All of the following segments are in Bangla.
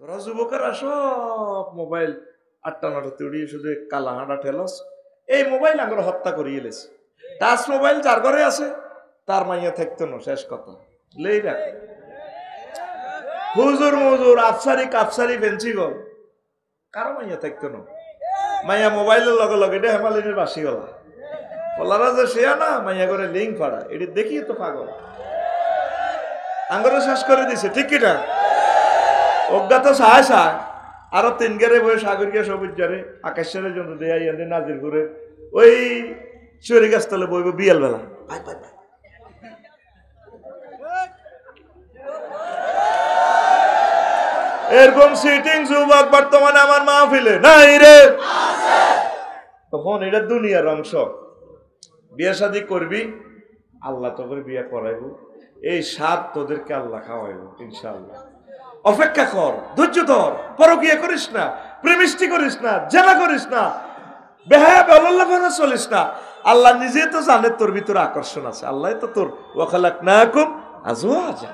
তোরা যুবকেরা সব মোবাইল 8টা 9টাতে উড়িয়ে শুধু কালা হাঁটা ঠেলস। এই মোবাইল আঙ্গুর হত্যা করিয়ে এলেছে। টাচ মোবাইল যার ঘরে আছে তার মাইয়া থাকতো না, শেষ কথা। লেই রাখ হুজুর মুজুর আফসারি কাফসারি ফেন্সি গল কারো মাইয়া থাকতো না। মাইয়া মোবাইলের লগে লগে এটা হেমালিনের বাসি গলা বলারা যে সে না মাইয়া করে লিঙ্ক পাড়া এটি দেখি তো পাগল আঙ্গুরে শেষ করে দিছে। ঠিক কিনা? অজ্ঞাত সাহায় সাহায় আরো 3 গেরে বয়ে সাগর গিয়ে সবুজ জারে আকাশের জন্য দেয়া নাজির করে ওই চুরি গাছতলে বইব বিয়াল বেলা। এরকম সিটিং যুবক বর্তমানে আমার মাহফিলে নাই রে। তখন এটা দুনিয়ার অংশ। বিয়ে শাদী করবি আল্লাহ তোদের বিয়ে করাইব, এই স্বাদ তোদেরকে আল্লাহ খাওয়াইব ইনশাআল্লাহ। অপেক্ষা কর, ধৈর্য ধর, পরকিয়া করিস না, প্রেমিষ্টি করিস না, জেনা করিস না, বেহায়া বেলাল্লাফানা চলিস না। আল্লাহ নিজে তো জানে তোর ভিতরে আকর্ষণ আছে। আল্লাহ তো তোর ওয়াখালাকনাকুম আজওয়াজা,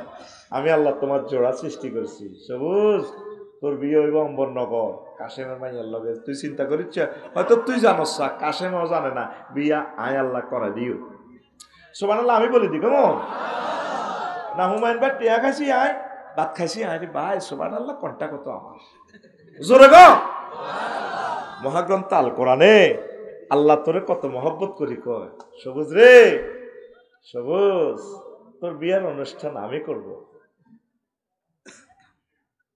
আমি আল্লাহ তোমার জোড়া সৃষ্টি করেছি। সবুজ তোর বিয়ে হইব অম্বরনগর কাশেমের মাইয়ার লগে। তুই চিন্তা করিস হয়তো তুই জানোস না, কাশেমও জানে না, বিয়া আয় আল্লাহ করা দিও। সুবহানাল্লাহ আমি বলি দি কেমন না হুমায়ুন ভাই টিয়া খাইছি আয় ভাত খাইছি আয় রে ভাই। সুবহানাল্লাহ কন্টা কত আমার জোরে গো। মহাগ্রন্থ আল কোরআনে আল্লাহ তোরে কত মহব্বত করি কয়, সবুজ রে সবুজ তোর বিয়ার অনুষ্ঠান আমি করব।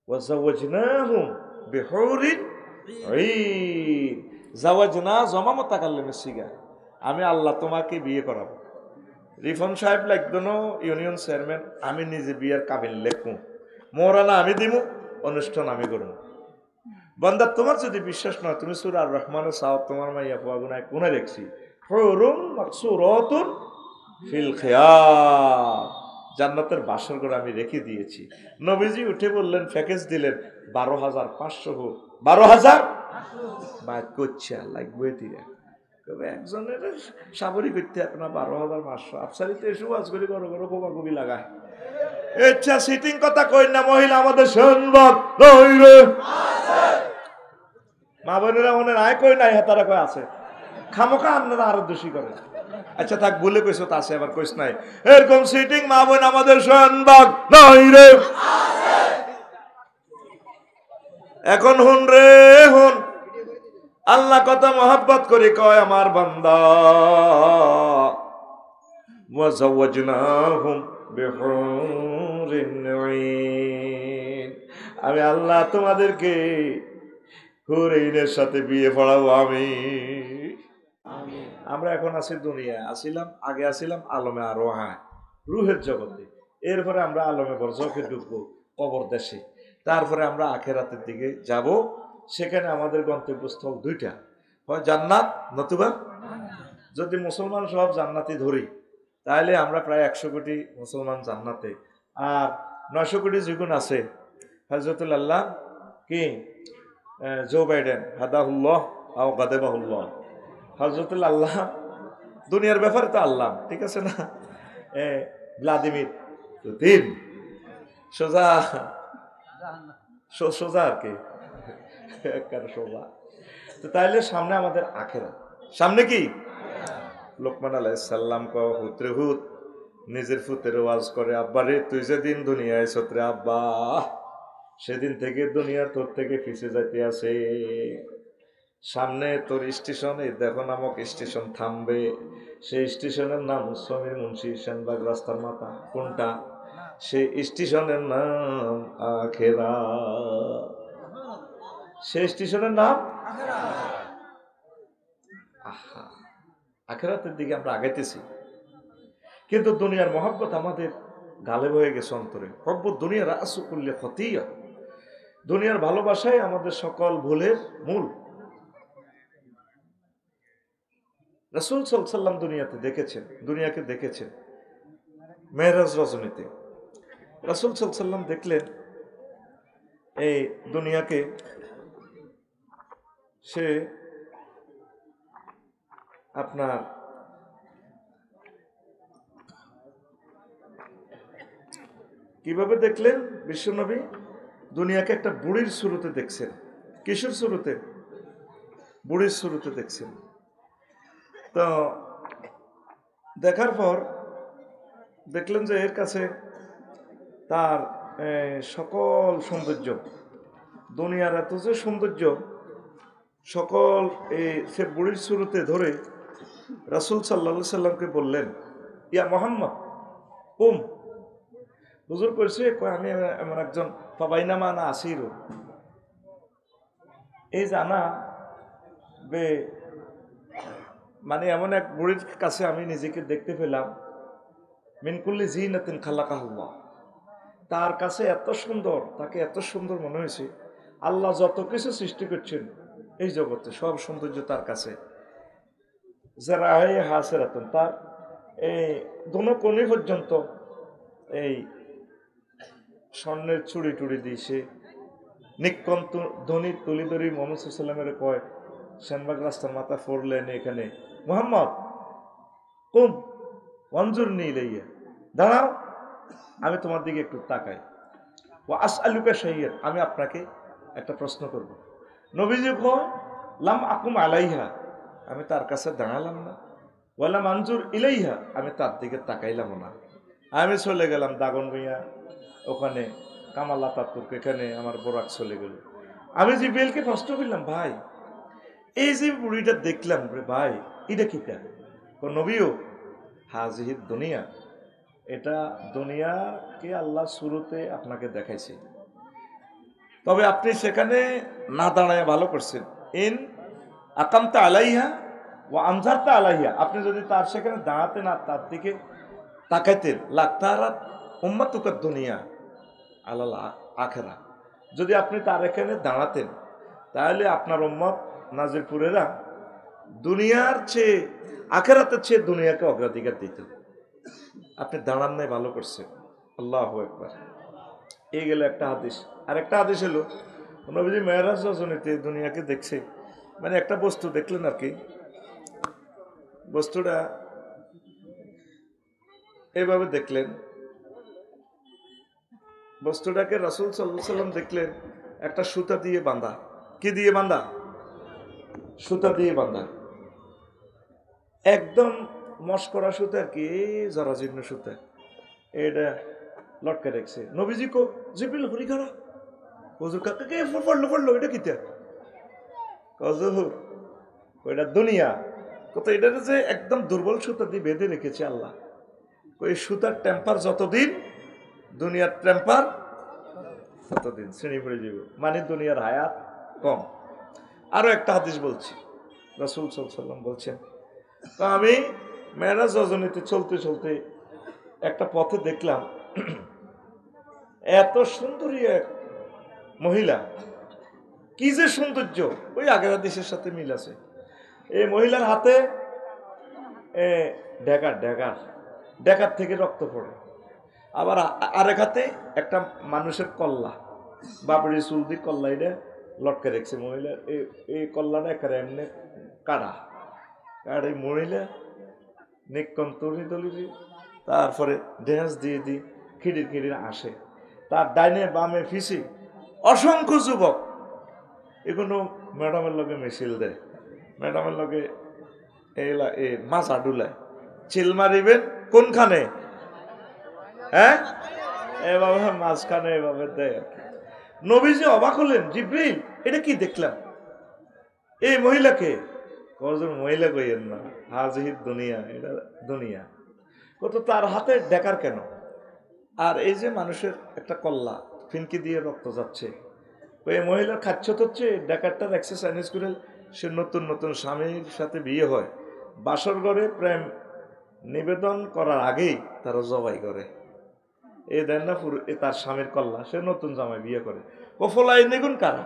ওয়াজাওয়াজনাহুম বিহুরিন ঈন। জাওয়াজনা জমা মুতাকাল্লিমের সিগা, আমি আল্লাহ তোমাকে বিয়ে করাবো। রিফন সাহেব লাগতো না ইউনিয়ন চেয়ারম্যান, আমি নিজে বিয়ার কাবিল লেখবো, মোরানা আমি দিমু, অনুষ্ঠান আমি করবো। বান্দা তোমার যদি বিশ্বাস নয় তুমি সূরা আর রহমানের সাহেব তোমার মাইয়া পাগুনায় কোনে দেখছি হুরুম মাকসুরাতুন ফিল খিয়াম, জান্নাতের বাসর ঘর আমি রেখে দিয়েছি। নবীজি উঠে বললেন, প্যাকেজ দিলেন 12,500 হোক 12,000 বাদ করছে লাগবে তিরা তবে একজনের সাবরি করতে আপনার 12,500 আফসারিতে এসে আজ করে করো করো কোবা কবি লাগায়। ইচ্ছা সিটিং কথা কই না মহিলা আমাদের সংবাদ নই রে মা বোনেরা মনে নাই কই নাই হাতারা কই আছে খামোখা আপনারা আরো দোষী করে। আচ্ছা থাক বলে কইছো তা আছে আবার কইস নাই এরকম সিটিং মা বোন আমাদের সংবাদ নই রে। এখন হুন রে হুন, আল্লাহ কত মহব্বত করে কয় আমার বান্দা ওয়াজাওয়াজনাহুম বিহুরিন ঈন, আমি আল্লাহ তোমাদেরকে হুরাইনের সাথে বিয়ে পড়াবো আমি। আমরা এখন আছি দুনিয়া, আসিলাম আগে আসিলাম আলমে আর রোহা রুহের জগতে, এরপরে আমরা আলমে বরজখে ঢুকবো কবর দেশে, তারপরে আমরা আখেরাতের দিকে যাব। সেখানে আমাদের গন্তব্যস্থল দুইটা, হয় জান্নাত নতুবা, যদি মুসলমান সব জান্নাতি ধরি তাহলে আমরা প্রায় 100 কোটি মুসলমান জান্নাতে, আর 900 কোটি যেগুন আছে হযরতুল আল্লাহ কি জো বাইডেন হাদাহুল্লাহ আও গাদাবাহুল্লাহ, হযরতুল আল্লাহ দুনিয়ার ব্যাপারে তো আল্লাহ ঠিক আছে না, ভ্লাদিমির পুতিন সোজা সোজা আর কি সোজা। তো তাইলে সামনে আমাদের আখেরাত, সামনে কি লোকমান আলাইহিস সালাম কও হুতরে হুত নিজের ফুতের ওয়াজ করে, আব্বা রে তুই যেদিন দুনিয়ায় সত্রে আব্বা সেদিন থেকে দুনিয়া তোর থেকে পিছে যাইতে আছে, সামনে তোর স্টেশনে দেখো নামক স্টেশন থামবে, সেই স্টেশনের নাম সমীর মুন্সি সেনবাগ রাস্তার মাথা কোনটা, সেই স্টেশনের নাম আখেরাত, সেই স্টেশনের নাম আহা। আখেরাতের দিকে আমরা আগাইতেছি, কিন্তু দুনিয়ার মহব্বত আমাদের গালেব হয়ে গেছে অন্তরে। হব্বু দুনিয়া রাসু কুল্লি খতিয়া, দুনিয়ার ভালোবাসাই আমাদের সকল ভুলের মূল। রাসূল সাল্লাল্লাহু আলাইহি ওয়াসাল্লাম দুনিয়াতে দেখেছেন, দুনিয়াকে দেখেছেন মেরাজ রজনীতে। রাসূল সাল্লাল্লাহু আলাইহি ওয়াসাল্লাম দেখলেন এই দুনিয়াকে, সে আপনার কিভাবে দেখলেন বিশ্বনবী, দুনিয়াকে একটা বুড়ির শুরুতে দেখছেন। কিশোর শুরুতে? বুড়ির শুরুতে দেখছেন। তো দেখার পর দেখলেন যে এর কাছে তার সকল সৌন্দর্য, দুনিয়ার এত যে সৌন্দর্য, সকল সে বুড়ির শুরুতে ধরে রাসূল সাল্লাল্লাহু সাল্লামকে বললেন, ইয়া মোহাম্মদ কুম। হুজুর কইছে, কয় আমি এমন একজন ফাবাইনামা না আসিরু, এই জানা বে, মানে এমন এক বুড়ির কাছে আমি নিজেকে দেখতে পেলাম, মিনকুল্লি জিনাতিন খালাকাহুল্লাহ, তার কাছে এত সুন্দর, তাকে এত সুন্দর মনে হয়েছে। আল্লাহ যত কিছু সৃষ্টি করছেন এই জগতে সব সৌন্দর্য তার কাছে। যারা হাসেরাতুন, তার এই দোনো কোণে পর্যন্ত এই স্বর্ণের চুড়ি টুড়ি দিয়েছে। নিকন্ত ধনী তুলিদরি মোহাম্মদ সাল্লামের কয়, সেনবাগ রাস্তার মাথা ফোরলেন এখানে, মোহাম্মদ কুম ওয়ানজুর নিয়ে দাঁড়াও, আমি তোমার দিকে একটু তাকাই। ও আসআলুকা শাইআন, আমি আপনাকে একটা প্রশ্ন করব। নবীজি কয়, লাম আকুম আলাইহা, আমি তার কাছে দাঁড়ালাম না, ওয়ালা মানজুর ইলাইহা, আমি তার দিকে তাকাইলাম না। আমি চলে গেলাম দাগন ভুঁইয়া, ওখানে কামাল আতাতুর্ক, এখানে আমার বোরাক চলে গেল। আমি জিব্রাইলকে প্রশ্ন করলাম, ভাই এই যে বুড়িটা দেখলাম রে ভাই, এটা কিটা? নবীও হাজিহিদ দুনিয়া, এটা দুনিয়াকে আল্লাহ শুরুতে আপনাকে দেখাইছে, তবে আপনি সেখানে না দাঁড়ায় ভালো করছেন। ইন আকামতা আলাইহা ও আমজারতা আলাইহা, আপনি যদি তার সেখানে দাঁড়াতেন আর তার দিকে তাকাইতেন, লাক্তারাত উম্মাতুকাদ দুনিয়া আলাল আখেরা, যদি আপনি তার এখানে দাঁড়াতেন তাহলে আপনার উম্মত নাজিরপুরেরা দুনিয়ার চেয়ে, আখেরাতের চেয়ে দুনিয়াকে অগ্রাধিকার দিত। আপনি দাঁড়ান নাই, ভালো করছেন। আল্লাহু আকবার। এই গেল একটা হাদিস। আর একটা হাদিস হলো, আমরা বুঝি মেরাজ রজনীতে দুনিয়াকে দেখছে, মানে একটা বস্তু দেখলেন আর কি, বস্তুটা এইভাবে দেখলেন, বস্তুটাকে রাসূল সাল্লাল্লাহু আলাইহি সাল্লাম দেখলেন একটা সুতা দিয়ে বাঁধা। কি দিয়ে বাঁধা? সুতা দিয়ে বাঁধা, একদম মস্করা সুতা আর কি, জরাজীর্ণ সুতা, এটা লটকে রেখেছে। নবীজি কো জিবরিল হরি খাড়া, হুজুর কাকে পড়লো এটা কিটা? হুজুর ওইটা দুনিয়া। কত এটা যে একদম দুর্বল সুতা দিয়ে বেঁধে রেখেছে আল্লাহ। ওই সুতার টেম্পার যতদিন, দুনিয়ার টেম্পার ততদিন শ্রেণী পড়ে যাব, মানে দুনিয়ার হায়াত কম। আরো একটা হাদিস বলছি, রাসূল সাল্লাল্লাহু আলাইহি সাল্লাম বলছেন, তো আমি মেরাজ রজনীতে চলতে চলতে একটা পথে দেখলাম এত সুন্দরী এক মহিলা, কি যে সৌন্দর্য, ওই আগের হাদিসের সাথে মিল আছে। এই মহিলার হাতে ডেকার থেকে রক্ত পড়ে, আবার আরেক হাতে একটা মানুষের কল্লা, বাবরি চুল দিয়ে কল্লা এটা লটকে রেখেছে মহিলার। এই কল্লাটা একেবারে এমনি কাড়া, আর এই মহিলা নিকন্তরি দলিরি, তারপরে ড্যান্স দিয়ে খিড়ির আসে, তার ডাইনে বামে ফিসি অসংখ্য যুবক, এগুলো ম্যাডামের লগে মিছিল দেয়, ম্যাডামের লগে এই মাছা ডুলায়, চিল মারিবেন কোনখানে, হ্যাঁ এভাবে মাঝখানে এভাবে দেয়। নবীজি অবাক হলেন, জিবরিল এটা কি দেখলাম? এই মহিলাকে, কজন মহিলা কইয়েন না, হাজিহিদ দুনিয়া, এটা দুনিয়া। কত তার হাতে ডেকার কেন? আর এই যে মানুষের একটা কল্লা, ফিনকি দিয়ে রক্ত যাচ্ছে, ওই মহিলার খাচ্ছত হচ্ছে ডেকারটার এক্সারসাইজ করে সে নতুন নতুন স্বামীর সাথে বিয়ে হয়, বাসর ঘরে প্রেম নিবেদন করার আগেই তারা জবাই করে। এই দেন না পুরো তার স্বামীর কল্লা, সে নতুন জামাই বিয়ে করে। কফলাই নেগুন কারা,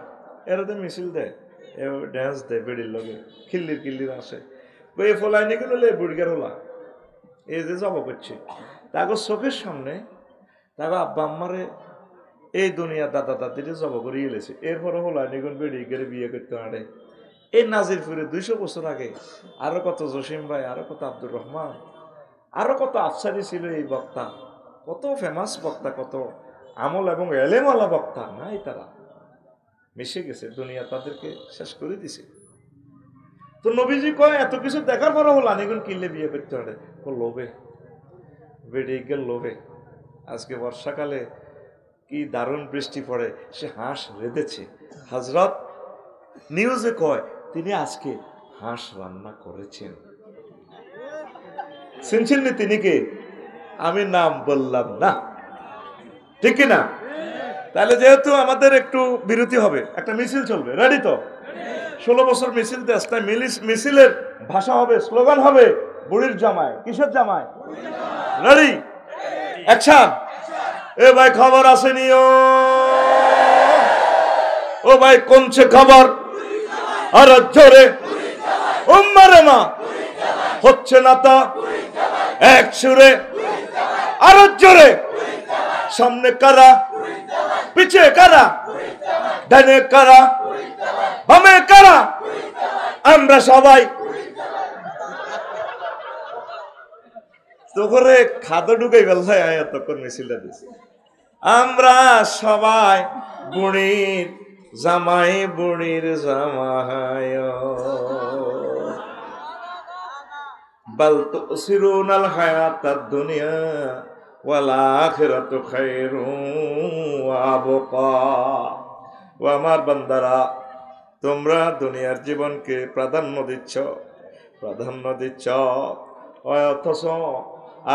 এরাতে মিছিল দেয়, এভাবে ড্যান্স দেয়, বেড়ির লগে খিল্লির আসে, এই ফলাই নেগুন হলে বুড়িগার হলা, এই যে জবা করছে তাকে চোখের সামনে, তাকে আব্বা আম্মারে এই দুনিয়া দাদা দাদিরে জবা করে এলেছে, এরপরে হলাই নেগুন বেড়ি গেলে বিয়ে করতে পারে। এই নাজিরপুরে 200 বছর আগে আরো কত জসিম ভাই, আরো কত আব্দুর রহমান, আরো কত আফসারি ছিল এই বক্তা, কত ফেমাস বক্তা, কত আমল এবং এলেমওয়ালা বক্তা নাই, তারা মিশে গেছে, দুনিয়া তাদেরকে শেষ করে দিছে। তো নবীজি কয় এত কিছু দেখার পর হল আনিগুন কিনলে বিয়ে করতে পারে, লোভে বেড়ে গেল লোভে। আজকে বর্ষাকালে কি দারুণ বৃষ্টি পড়ে, সে হাঁস রেঁধেছে। হযরত নিউজে কয় তিনি আজকে হাঁস রান্না করেছেন। শুনছেন না তিনি কে? আমি নাম বললাম না, ঠিক না? তাহলে যেহেতু আমাদের একটু বিরতি হবে, একটা মিছিল চলবে, রেডি তো? 16 বছর মিছিল দেশটা, মিছিলের ভাষা হবে, স্লোগান হবে বুড়ির জামায়। কিসের জামায়? Ready, action. এ ভাই খবর আসেনি? ও ভাই কোনছে খবর? আর জোরে উম্মারে মা হচ্ছে না তা এক সুরে, আর জোরে। সামনে কারা, পিছে কারা, ডানে কারা, বামে কারা, আমরা সবাই। তোরে খাদ্য ঢুকাই ফেলছে তখন মিছিলটা দিচ্ছে। আমরা সবাই বুড়ির জামাই, বুড়ির জামাই। বাল তুসিরুনাল হায়াতাদ দুনিয়া ওয়াল আখিরাতু খায়রুন ওয়া আবকা। ও আমার বান্দারা, তোমরা দুনিয়ার জীবনকে প্রাধান্য দিচ্ছ, অথচ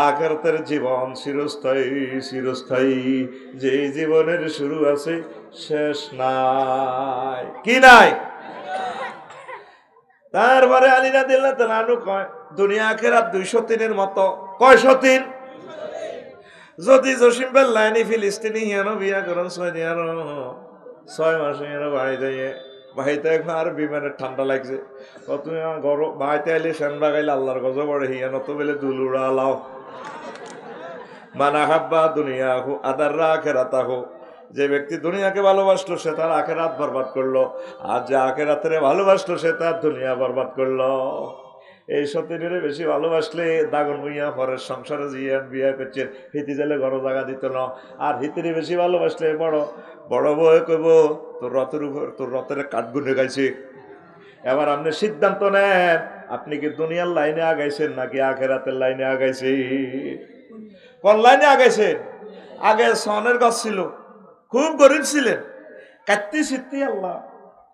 আখিরাতের জীবন চিরস্থায়ী। যে জীবনের শুরু আছে শেষ নাই। কি নাই? তারপরে আলী রাদিয়াল্লাহু তাআলা আনহু কয় দুনিয়া আখিরাত 203 মতো। কয়শো 3? যদি জসিম বেল লাইনি ফিলিস্তিনি হিয়ানো বিয়া করেন 6 মাসে বাড়ি যাইয়ে বাড়িতে আর বিমানের ঠান্ডা লাগছে, তুমি গরম বাড়িতে আইলে ফ্যান লাগাইলে আল্লাহর গজব পড়ে, হিয়ানো তো বেলে দুলুড়া লাও। মানা হাব্বা দুনিয়া হো আদাররা আখেরাতা হো। যে ব্যক্তি দুনিয়াকে ভালোবাসলো সে তার আখেরাত বরবাদ করলো, আর যে আখেরাতের ভালোবাসলো সে তার দুনিয়া বরবাদ করলো। এই সতীনের বেশি ভালোবাসলে দাগন হইয়া পরের সংসারে জিয়ান বিয়া করছেন, হিতি জেলে ঘর জায়গা দিত না। আর হিতিরে বেশি ভালোবাসলে বড় বউ কইব তোর রথের কাঠগুনে গাইছে। এবার আপনি সিদ্ধান্ত নেন, আপনি কি দুনিয়ার লাইনে আগাইছেন নাকি আখেরাতের লাইনে আগাইছে? কোন লাইনে আগাইছেন? আগে সনের গাছ ছিল, খুব গরিব ছিলেন, কাটতি সিদ্ধি আল্লাহ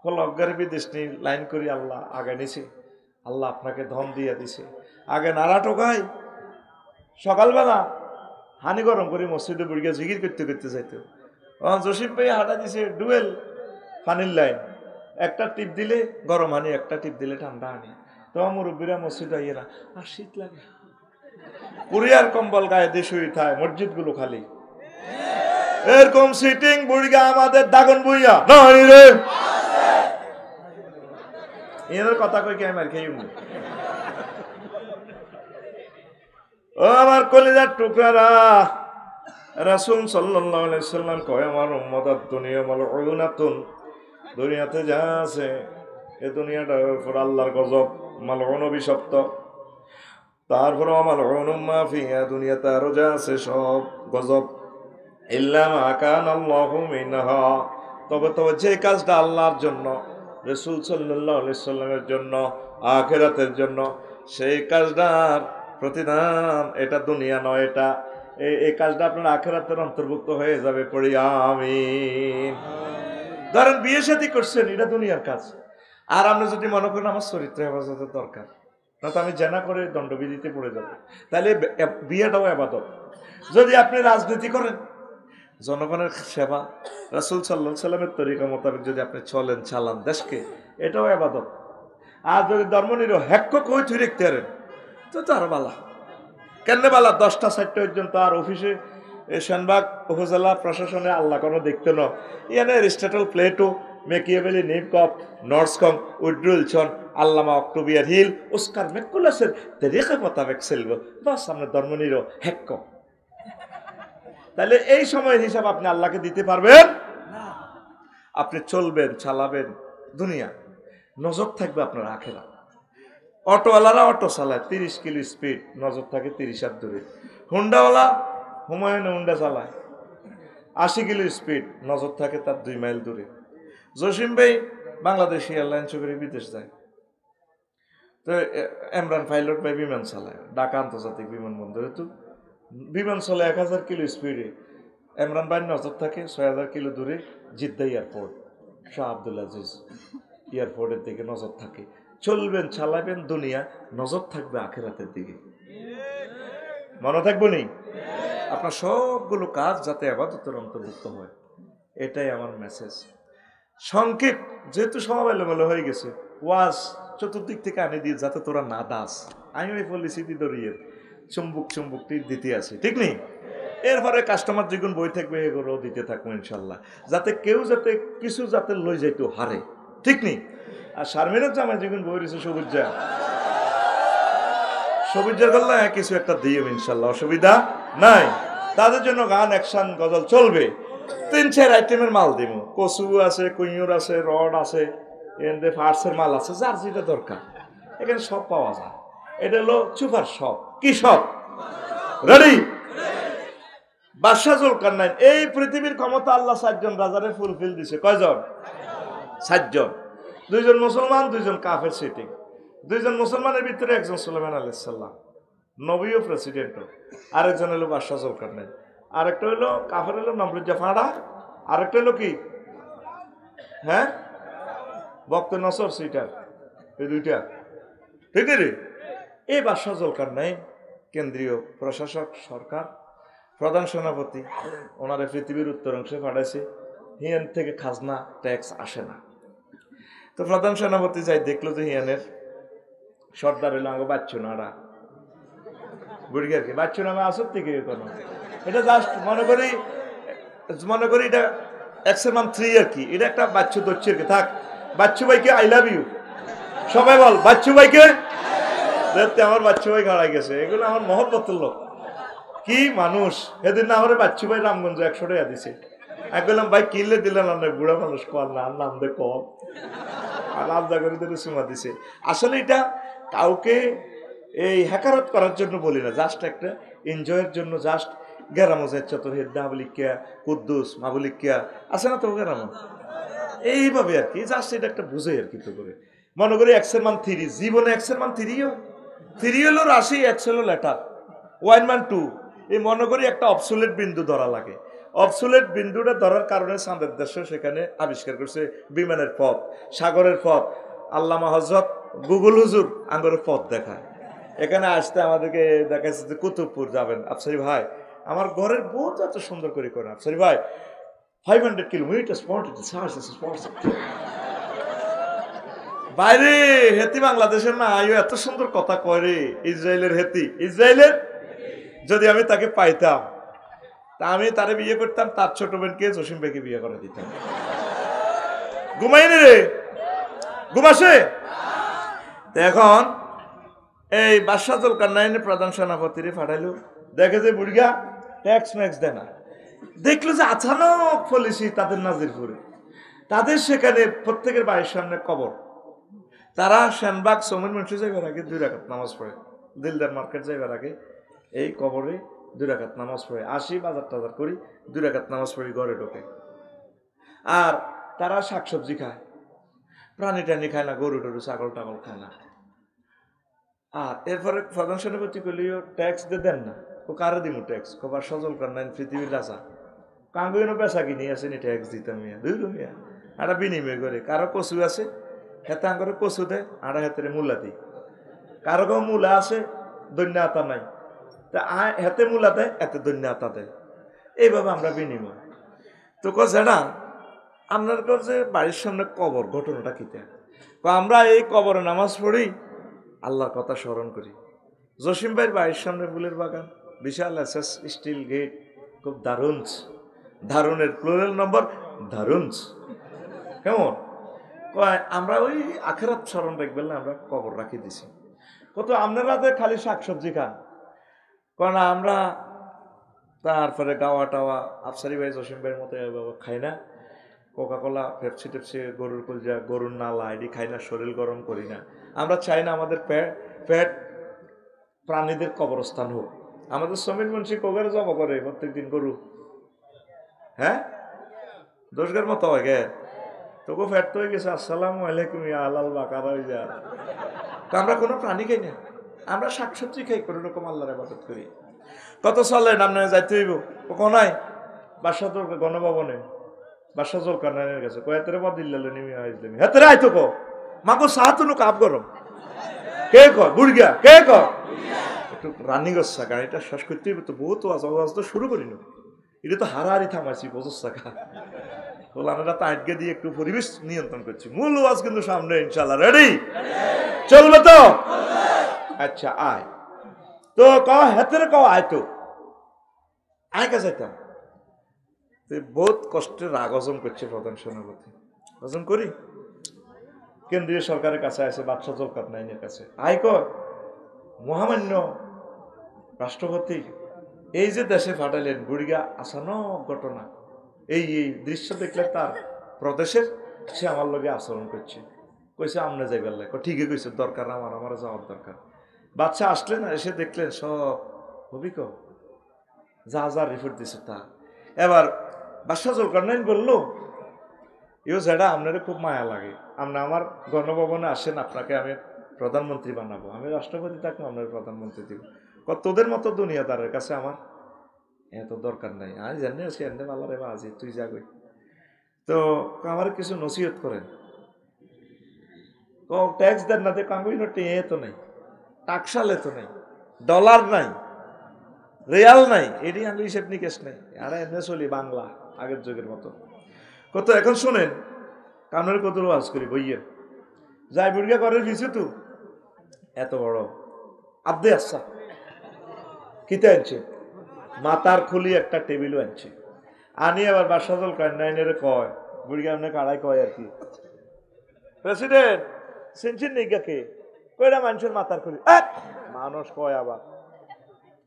হলগার বিদেশ লাইন করি আল্লাহ আগে নিছে। আল্লাহ আপনাকে ধন দিয়ে দিছে। আগে নাড়া টোকাই সকালবেলা হানি গরম করে মসজিদে বুড়িয়া জিকির করতে যাইতো। জসিম ভাই হাঁটা দিছে ডুয়েল পানির লাইন, একটা টিপ দিলে গরম হানি, একটা টিপ দিলে ঠান্ডা হানি। তো মুরব্বীরা মসজিদ আইয়ে না, আর শীত লাগে, কুরিয়ার কম্বল গায়ে দিয়ে শুয়ে থাকে, মসজিদ গুলো খালি। এরকম সিটিং বুড়িয়া আমাদের দাগন বইয়া নাই রে, এর কথা কই কি আমি আর খেয়ে। ও আমার কলিজার টুকরারা, রাসূল সাল্লাল্লাহু আলাইহি সাল্লাম কয় আমার উম্মতাত দুনিয়া মালউনাতুন, দুনিয়াতে যা আছে এই দুনিয়াটার উপর আল্লাহর গজব, মালউন অভিশপ্ত। তারপর মালউনুম মা ফিহা, দুনিয়াতে আরো যা আছে সব গজব। ইল্লা মা কানা আল্লাহু মিনহা, তবে যে কাজটা আল্লাহর জন্য, রাসূল সাল্লাল্লাহু আলাইহি সাল্লামের জন্য, আখিরাতের জন্য, সেই কাজটার প্রতিদান এটা দুনিয়া নয়, এটা এই কাজটা আপনার আখিরাতের অন্তর্ভুক্ত হয়ে যাবে। পড়ি আমিন। ধরেন বিয়ে শাদী করছেন, এটা দুনিয়ার কাজ। আর আপনি যদি মনে করেন আমার চরিত্র হেফাজতের দরকার, না তো আমি জেনা করে দণ্ডবিধিতে পড়ে যাব, তাহলে বিয়েটাও ইবাদত। যদি আপনি রাজনীতি করেন, জনগণের সেবা, রাসূল সাল্লাল্লাহু আলাইহি সাল্লামের তরিকা মোতাবেক যদি আপনি চলেন, চালান দেশকে, এটাও ইবাদত। আর যদি ধর্মনিরহ হ্যাক্ক কই তুই রাখতে পারেন তো তার বালা কেন বালা। 10টা 4টা পর্যন্ত আর অফিসে সেনবাগ উপজেলা প্রশাসনে আল্লাহ কোনো দেখতে ন, ইয়ানে এরিস্টটল, প্লেটো, মেকিয়াভেলি, নিমকপ, নর্সকম, উড্রুলসন, আল্লামা অক্টোবিয়ার হিল, ওস্কার মেকুলাসের তরিকা মোতাবেক চলব, বাস আপনার ধর্মনিরহ হ্যাক্ক। তাহলে এই সময়ের হিসাব আপনি আল্লাহকে দিতে পারবেন না। আপনি চলবেন, চালাবেন দুনিয়া, নজর থাকবে আপনার আখিরাত। অটোওয়ালারা অটো চালায় 30 কিলো স্পিড, নজর থাকে 30 হাত দূরে। হুন্ডাওয়ালা হুমায়ুন হুন্ডা চালায়, 80 কিলো স্পিড, নজর থাকে তার 2 মাইল দূরে। জসিম ভাই বাংলাদেশ এয়ারলাইন্স করে বিদেশ যায়। তো ইমরান পাইলট ভাই বিমান চালায় ঢাকা আন্তর্জাতিক বিমানবন্দরে। তো বিমান চলে 1000 কিলো স্পিডে। ইমরান ভাইয়ের নজর থাকে 6000 কিলো দূরে জিদ্দা এয়ারপোর্ট, শাহ আব্দুল আজিজ এয়ারপোর্টের দিকে নজর থাকে। চলবেন, চালাবেন দুনিয়া, নজর থাকবে আখিরাতের দিকে। মনে থাকবো নি? আপনার সবগুলো কাজ যাতে ইবাদতের অন্তর্ভুক্ত হয়, এটাই আমার মেসেজ। সংক্ষেপ, যেহেতু সব এলোমেলো হয়ে গেছে, ওয়াজ চতুর্দিক থেকে আনে দিয়ে যাতে তোরা না দাস। আমি ওই পলিসি দরিয়ে চুম্বুক চুম্বুক দিতে আছি, ঠিক নেই? এরপরে কাস্টমার যেগুলো বই থাকবে এগুলো দিতে থাকবো ইনশাল্লাহ, যাতে কেউ যাতে কিছু যাতে লই যাইতো হারে, ঠিক নেই? আর শারমিনের জামায় যেগুলো বই রয়েছে সবুজের গল্লা কিছু একটা দিয়ে ইনশাল্লাহ, অসুবিধা নাই। তাদের জন্য গান, অ্যাকশন, গজল চলবে। 3-4 আইটেমের মাল দিব। কচু আছে, কুইঁয়ুর আছে, রড আছে, এখানে ফার্সের মাল আছে, যার যেটা দরকার এখানে সব পাওয়া যায়। এটা হলো চুপার শপ। কি শপ? রেডি? বাদশাহ জুলকারনাইন, এই পৃথিবীর ক্ষমতা আল্লাহ 7 জন রাজারে ফুলফিল দিছে। কয়জন? 7 জন। 2 জন মুসলমান, 2 জন কাফের সিটিং। 2 জন মুসলমানের ভিতরে একজন সুলাইমান আলাইহিস সালাম, নবী ও প্রেসিডেন্ট। আরেকজন হলো বাদশাহ জুলকারনাইন। আরেকটা হলো কাফের, হলো নমরুদ ফাড়া। আরেকটা হলো কি, হ্যাঁ, বক্ত নসর সিটার। এই দুইটা, ঠিক রে? এই বাদশাহ জুলকারনাইন কেন্দ্রীয় প্রশাসক, সরকার প্রধান সেনাপতি, ওনারা পৃথিবীর উত্তর অংশে পাঠাইছে। হিয়ান থেকে খাজনা ট্যাক্স আসে না। তো প্রধান সেনাপতি যাই দেখলো যে হিয়ানের সর্দার হইলো আগে বাচ্চু নাড়া বুড়ি আর কি, বাচ্চু নামে আসত থেকে কোনো, এটা জাস্ট মনে করি এটা X-3 আর কি। এটা একটা বাচ্চু দচ্ছে আর কি। থাক, বাচ্চু ভাইকে আই লাভ ইউ সবাই বল, বাচ্চু ভাইকে। দেখতে আমার বাচ্চু ভাই গাড়াই গেছে, এগুলো আমার মহব্বতের লোক। কি মানুষ! এদিন না আমার বাচ্চু ভাই রামগঞ্জ 100 টাকা দিছে। আমি বললাম ভাই কিনলে দিলেন না, বুড়া মানুষ কর না, নাম দে কম, আর আলাদা করে দিলে সুমা দিছে। আসলে এটা কাউকে এই হ্যাকারত করার জন্য বলি না, জাস্ট একটা এনজয়ের জন্য। জাস্ট গেরামোজের চতর হেদ্দা বলিকিয়া, কুদ্দুস মাবলিকিয়া আছে না তো গেরামো, এইভাবে আর কি। জাস্ট এটা একটা বুঝে আর কি। তো করে মনে করি X-এর মান 3, জীবনে X-এর মান 3 হলো রাশি, X হলো লেটার, 1 মান 2। এই মনে করি একটা অবসুলেট বিন্দু ধরা লাগে। অবসুলেট বিন্দুটা ধরার কারণে চাঁদের দেশে সেখানে আবিষ্কার করছে বিমানের পথ, সাগরের পথ। আল্লামা হযরত গুগল হুজুর আঙ্গরের পথ দেখায়। এখানে আসতে আমাদেরকে দেখাচ্ছে যে কুতুবপুর যাবেন। আফসারি ভাই আমার ঘরের বহুত এত সুন্দর করে করেন। আফসারি ভাই 500 কিলোমিটার বাইরে হেতি বাংলাদেশের না, আয়ো এত সুন্দর কথা করে। ইসরায়েলের হেতি, ইসরায়েলের যদি আমি তাকে পাইতাম তা আমি তারে বিয়ে করতাম, তার ছোট বোনকে জসিম ভাইকে বিয়ে করে দিতাম। ঘুমাইনি রে, ঘুমাসে। এখন এই বাদশাহ জুলকারনাইনের প্রধান সেনাপতিরে পাঠাইলো, দেখে যে বুড়িয়া ট্যাক্স ম্যাক্স দেয় না। দেখলো যে আচানক পলিসি তাদের নাজিরপুরে, তাদের সেখানে প্রত্যেকের বাড়ির সামনে কবর। তারা সেনবাগ সমীর মঞ্চে যাইবার আগে 2 রাকাত নামাজ পড়ে, দিলদার মার্কেট যাইবার আগে এই কবরে 2 রাকাত নামাজ পড়ে। আসি বাজার টাজার করি, 2 রাকাত নামাজ পড়ি, ঘরে ঢোকে। আর তারা শাকসবজি খায়, প্রাণী টানি খায় না, গরু টরু ছাগল টাগল খায় না। আর এরপরে প্রধান সেনাপতি কইলিও ট্যাক্স দেন না। ও কারে দিব ট্যাক্স? কবার সজল কান্নাইন পৃথিবীর রাজা, কাঙ্গুইনো পেশা কিনি আসেনি ট্যাক্স দিতাম মিয়া, দুইলো মিয়া। একটা বিনিময় করে, কারো কচু আছে হেতে আঙ্গরে কচু দেয়, আড়া হেতে মূলা দিই। কারো কেউ মূলা আছে, দৈন্য আতা নাই, তা হেতে মূলা দেয়, এতে দৈন্য আতা দেয়। এইভাবে আমরা বিনিময়। তো কছে না আপনার কাছে বাড়ির সামনে কবর, ঘটনাটা কিতে? আমরা এই কবরে নামাজ পড়ি, আল্লাহর কথা স্মরণ করি। জসিম ভাইয়ের বাড়ির সামনে ফুলের বাগান, বিশাল এসএস স্টিল গেট, খুব দারুণ। দারুণের প্লুরাল নম্বর দারুণ। কেমন কয় আমরা ওই আখেরাত স্মরণ রাখবেন না, আমরা কবর রাখি দিছি। কত আপনারা তো খালি শাকসবজি খান, কারণ আমরা তারপরে গাওয়া টাওয়া আফসারি ভাই জসিম ভাইয়ের মতো খাই না। কোকা কোলা, পেপসি টেপসি, গরুর কলজা, গরুর নালা এটি খাই না, শরীর গরম করি না। আমরা চাই না আমাদের পেট প্রাণীদের কবরস্থান হোক। আমাদের সমীর মুন্সি কোগারে জমা করে প্রত্যেকদিন গরু, হ্যাঁ দোষগের মতো হয় গে তোকে ফ্যাট তো হয়ে গেছে আসসালামু আলাইকুম ইয়া আলাল বাকারা হয়ে যা। আমরা কোনো প্রাণী খাই না, আমরা শাকসবজি খাই, কোনো রকম আল্লাহর ইবাদত করি। কত সালে নামনে যাইতে হইব কোনায় বাদশাহ তোর গণভবনে বাদশাহ জুলকারনাইনের কাছে কয়েতেরে বদিল্লালে নিমি আইজলেমি হেতেরে আইতো কো মাগো সাহাতুনু কাপ গরম কে ক বুড়গা কে ক একটু রানিং হচ্ছে গাড়িটা শেষ করতে হইব তো বহুত আওয়াজ তো শুরু করিনি এটা তো হারাহারি থামাইছি পঁচিশ টাকা ওলানারা তো আটকে দিয়ে একটু পরিবেশ নিয়ন্ত্রণ করছি, মূল ওয়াজ কিন্তু সামনে ইনশাআল্লাহ রেডি চলবে তো। আচ্ছা আয় তো ক হেতেরে ক আয় তো আয় কা যাইতাম বহুত কষ্টে রাগ হজম করছে প্রধান সেনাপতি হজম করি কেন্দ্রীয় সরকারের কাছে আছে বাদশাহ জুলকারনাইনের কাছে আয় কর মহামান্য রাষ্ট্রপতি এই যে দেশে ফাটাইলেন বুড়িগা আসানো ঘটনা এই এই দৃশ্য দেখলে তার প্রদেশের সে আমার লগে আচরণ করছে কইছে আমনে যাইবার লাগে ঠিকই কইছে দরকার আমার আমার যাওয়ার দরকার। বাদশাহ আসলেন এসে দেখলেন সব হবি ক যা যা রিপোর্ট দিছে তা। এবার বাদশাহ জুলকারনাইন বলল ইও যেটা আপনার খুব মায়া লাগে আপনি আমার গণভবনে আসেন আপনাকে আমি প্রধানমন্ত্রী বানাবো, আমি রাষ্ট্রপতি থাকবো আপনার প্রধানমন্ত্রী দিব। তোদের মতো দুনিয়াদারের কাছে আমার এত দরকার নাই, আমি জানি আছি এনে ভালো রে বাজি তুই যাবি তো আমার কিছু নসিহত করেন। ট্যাক্স দেন না কাঙ্গুই নোটে এ তো নেই, টাকশালে তো নেই, ডলার নাই, রিয়াল নাই, এটি আমি হিসেব নিকেশ নেই, আর এনে চলি বাংলা আগের যুগের মতো। কত এখন শোনেন কানের কত ওয়াজ করি বইয়ে যাই বুড়িয়া করে দিয়েছে তো এত বড় আব্দে আচ্ছা কিতে আনছে মাতার খুলি একটা টেবিলও আনছে আনি আবার বাদশাহ জুলকারনাইনের কয় বুড়িয়া আপনি কাড়াই কয় আর কি প্রেসিডেন্ট সিনচিন নিগাকে কয়টা মানুষের মাথার খুলি মানুষ কয় আবার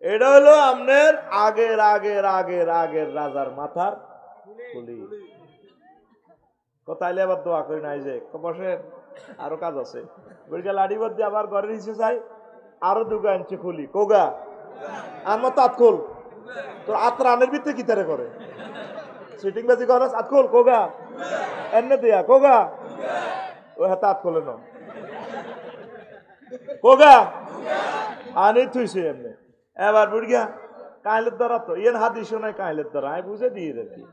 এটা হলো আপনার আগের আগের আগের আগের রাজার মাথার খুলি। তাইলে আবার দোয়া করি নাই যে বসে আরো কাজ আছে বুড়িয়া লাড়ি বদ্ধি আবার ঘরের হিসেবে যাই আরো দুগা আনছে খুলি কোগা আমার তাঁত খোল তোর আত্রানের ভিতরে কি তারে করে সিটিং বাজি করস আত খোল কোগা এনে দিয়া কোগা ও হাতে আত খোলে ন কোগা আনি থুইছে এমনি। এবার বুড়িয়া কাইলের দ্বারা তো ইয়েন হাদিস নাই কাইলের দ্বারা আমি বুঝে দিয়ে রেখি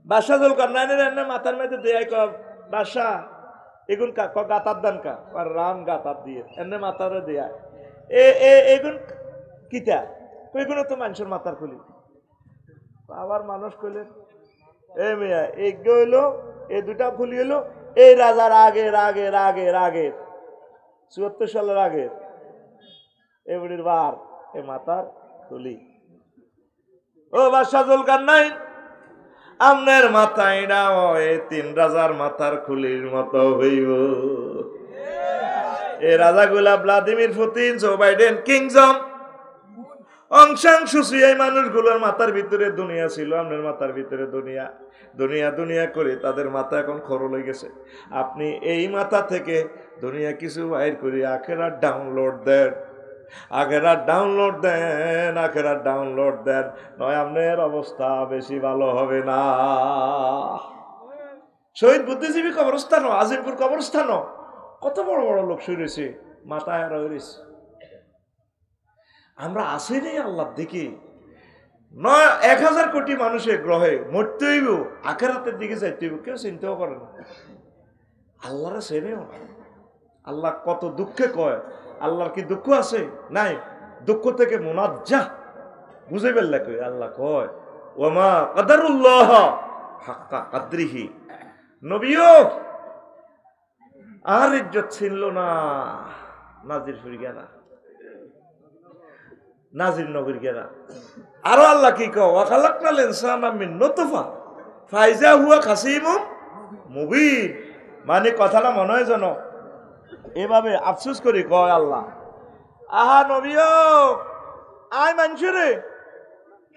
বাদশাহ জুলকারনাইনের এনে মাথার মধ্যে দেয় ক বাদশাহ এগুন কা ক গাতার দান কা আর রান গাতার দিয়ে এনে মাথারে দেয় এগুন কিতা এগুলো তো মানুষের মাথার খুলি। আবার মানুষ কইলেন এ মেয়া এগ হইলো এই দুটা খুলি হইলো এই রাজার আগের আগের আগের আগের ৭৪ সালের আগের এবারের বার এ মাথার খুলি। ও বাদশাহ জুলকারনাইন আমনের মাথায় নাও এই তিন রাজার মাথার খুলির মতো হইব। এই রাজাগুলা ভ্লাদিমির পুতিন, জো বাইডেন, কিংজম, অং সান সুচি এই মানুষগুলোর মাথার ভিতরে দুনিয়া ছিল, আপনার মাথার ভিতরে দুনিয়া দুনিয়া দুনিয়া করে তাদের মাথা এখন খরল হয়ে গেছে। আপনি এই মাথা থেকে দুনিয়া কিছু বাইর করি আখেরাত ডাউনলোড দেন, আখেরাত ডাউনলোড দেন, আখেরাত ডাউনলোড দেন, নয় আপনার অবস্থা বেশি ভালো হবে না। শহীদ বুদ্ধিজীবী কবরস্থানও, আজিমপুর কবরস্থানও কত বড় বড় লোক শুয়েছে, মাথায় আর হয়েছে। আমরা আসি নেই আল্লাহর দিকে, নয় ১,০০০ কোটি মানুষের গ্রহে মরতে হইব, আখেরাতের দিকে যাইতে হইব, কেউ চিন্তাও করে না। আল্লাহরে চেনেও না। আল্লাহ কত দুঃখে কয়, আল্লাহর কি দুঃখ আছে? নাই, দুঃখ থেকে মুনাজ্জাহ, বুঝে ফেললে কই আল্লাহ কয় ওমা কাদারুল্লাহ হাক্কা কাদরিহি, নবীও আর ইজ্জত ছিল না, নাজির ফিরে গেলা, নাজির নগর গেলা। আরো আল্লাহ কি কয় ওয়াখালাকনাল ইনসানা মিন নুতফা ফাইজা হুয়া খাসিমুম মুবিন। মানে কথাটা মনে হয় যেন এভাবে আফসোস করি কয় আল্লাহ, আহা নবীও আয় মানুষরে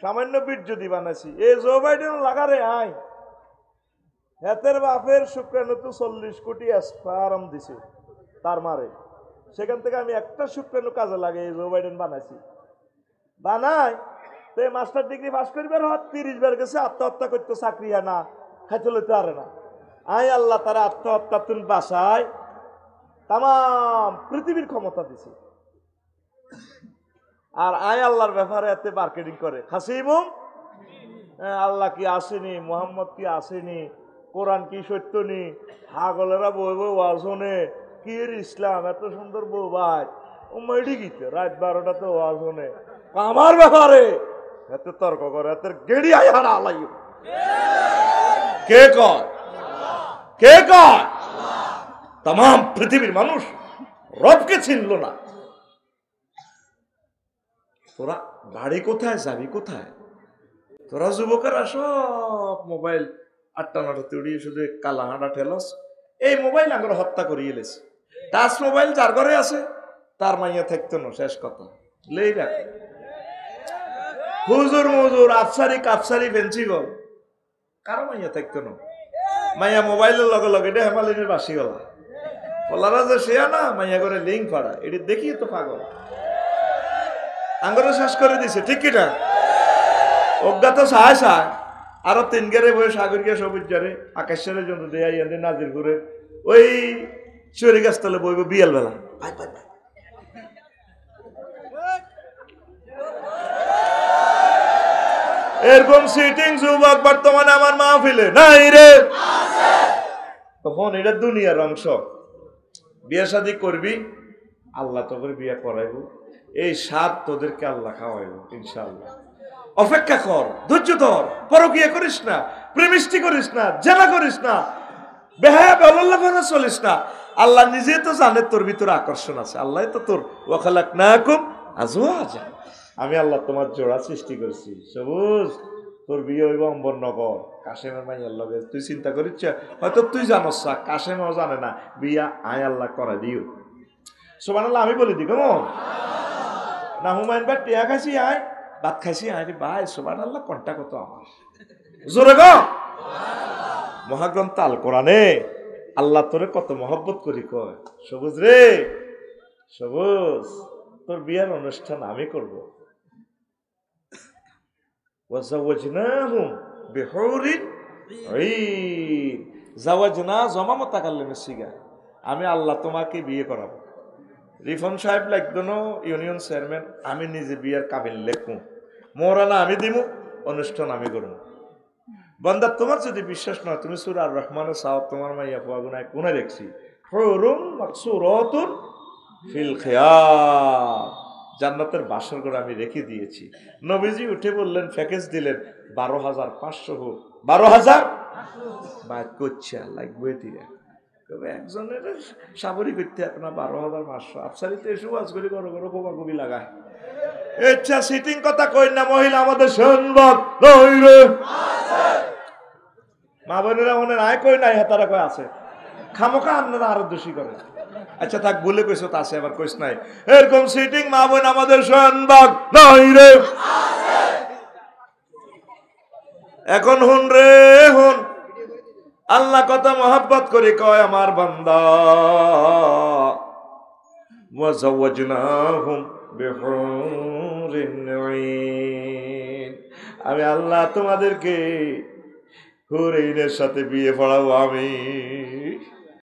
সামান্য বীর্য দি বানাইছি, এ জো বাইডেন লাগারে আয় হেতের বাপের শুক্রাণু তো 40 কোটি স্পার্ম দিছে তার মারে, সেখান থেকে আমি একটা শুক্রাণু কাজে লাগে এই জো বাইডেন বানাইছি, বানাই তো মাস্টার ডিগ্রি পাস করবার 30 বার গেছে আত্মহত্যা করতে, চাকরি না খাইতে লইতে পারে না। আয় আল্লাহ তারা আত্মহত্যা তুন বাসায় তাম পৃথিবীর ক্ষমতা দিছে। আর আয় আল্লাহর ব্যাপারে এতে মার্কেটিং করে খাসিমুম, আল্লাহ কি আসেনি, মোহাম্মদ কি আসেনি, কোরআন কি সত্য নি, হাগলেরা বই বই ওয়াজ শোনে কি ইসলাম এত সুন্দর বউ ভাই ও মেডি গিতে রাত 12টাতে ওয়াজ শোনে আমার ব্যাপারে এত তর্ক করে, এত গেড়ি আয় হারা আলাই। কে কয়? কে কয়? তাম পৃথিবীর মানুষ রবকে চিনল না। তোরা বাড়ি কোথায়, যাবি কোথায়? তোরা যুবকেরা সব মোবাইল 8টা 9টাতে উড়িয়ে শুধু কালা হাঁটা ঠেলস। এই মোবাইল আঙ্গুর হত্যা করিয়ে এলেছে। টাচ মোবাইল যার ঘরে আছে তার মাইয়া থাকতো না, শেষ কথা লেই রাখ। হুজুর মুজুর আফসারি কাফসারি ফেন্সি গল কারো মাইয়া থাকতো না। মাইয়া মোবাইলের লগে লগে এটা হেমালিনের বাসি গলা বলারা যে সে না মাইয়া করে লিঙ্ক ফাড়া, এটি দেখি তো পাগল আঙ্গুরে শেষ করে দিছে। ঠিক কিনা? অজ্ঞাত সাহায় সাহায় আরো 3 গেরে বয়ে সাগর গিয়ে সবুজ জারে আকাশের জন্য দেয় নাজিরপুরে ওই চুরি গাছতলে বইব বিয়াল বেলা। এরকম সিটিং যুবক বর্তমানে আমার মাহফিলে নাই রে। তখন এটা দুনিয়ার অংশ। বিয়ে শাদী করবি, আল্লাহ তোকে বিয়ে করাইব, এই স্বাদ তোদেরকে আল্লাহ খাওয়াইব ইনশাআল্লাহ। অপেক্ষা কর, ধৈর্য ধর, পরকিয়া করিস না, প্রেমিষ্টি করিস না, জেনা করিস না, বেহায়া বেলাল্লাহ চলিস না। আল্লাহ নিজে তো জানে তোর ভিতরে আকর্ষণ আছে। আল্লাহ তো তোর ওয়াখালাকনাকুম আজওয়াজা, আমি আল্লাহ তোমার জোড়া সৃষ্টি করছি। সবুজ তোর বিয়ে হইব অম্বরনগর কাশেমের মাইয়ার লগে। তুই চিন্তা করিস হয়তো তুই জানোস না, কাশেমও জানে না, বিয়া আয় আল্লাহ করা দিও। সুবহানাল্লাহ আমি বলি দি কেমন না হুমায়ুন ভাই টিয়া খাইছি আয়, ভাত খাইছি আয় রে ভাই। সুবহানাল্লাহ কোনটা কত আমার জোরে গো। মহাগ্রন্থ আল কোরআনে আল্লাহ তোরে কত মহব্বত করি কয়, সবুজ রে সবুজ তোর বিয়ার অনুষ্ঠান আমি করব। ওয়াজাওয়াজনাহুম বিহুরিন ঈন, জাওয়াজনা জমামত তাকাল্লুমের সিগা, আমি আল্লাহ তোমাকে বিয়ে করাবো। রিফন সাহেব লাগবেন ইউনিয়ন চেয়ারম্যান, আমি নিজে বিয়ার কাবিল লেখবো, মোরানা আমি দিমু, অনুষ্ঠান আমি করব। বান্দা তোমার যদি বিশ্বাস নয় তুমি সূরা আর রহমানে চাও, তোমার মাইয়া পোয়া গুনায় কোনে দেখছি হুরুম মাকসুরাতুন ফিল খিয়াম, জান্নাতের বাসর ঘর আমি রেখে দিয়েছি। নবীজি উঠে বললেন, প্যাকেজ দিলেন 12,500 হোক। 12,000 বাদ করছে লাগবে তীরে একজনের সাবরি করতে আপনার 12,500 আফসারিতে এসে আজ করে গরো গরো কোবা কবি লাগায়। ইচ্ছা সিটিং কথা কই না, মহিলা আমাদের সংবাদ নইরে মা বোনেরা মনে নাই কই নাই, হাতারা কই আছে খামোকা আপনারা আরো দোষী করে। আচ্ছা থাক বলে কইছো তা আছে, আবার কইস নাই। এরকম সিটিং মা বোন আমাদের সংবাদ নইরে। এখন হুন রে হুন, আল্লাহ কত মহব্বত করে কয়, আমার বান্দা ওয়াজাওয়াজনাহুম বিহুরিন ঈন, আমি আল্লাহ তোমাদেরকে হুরাইনের সাথে বিয়ে পড়াবো আমি।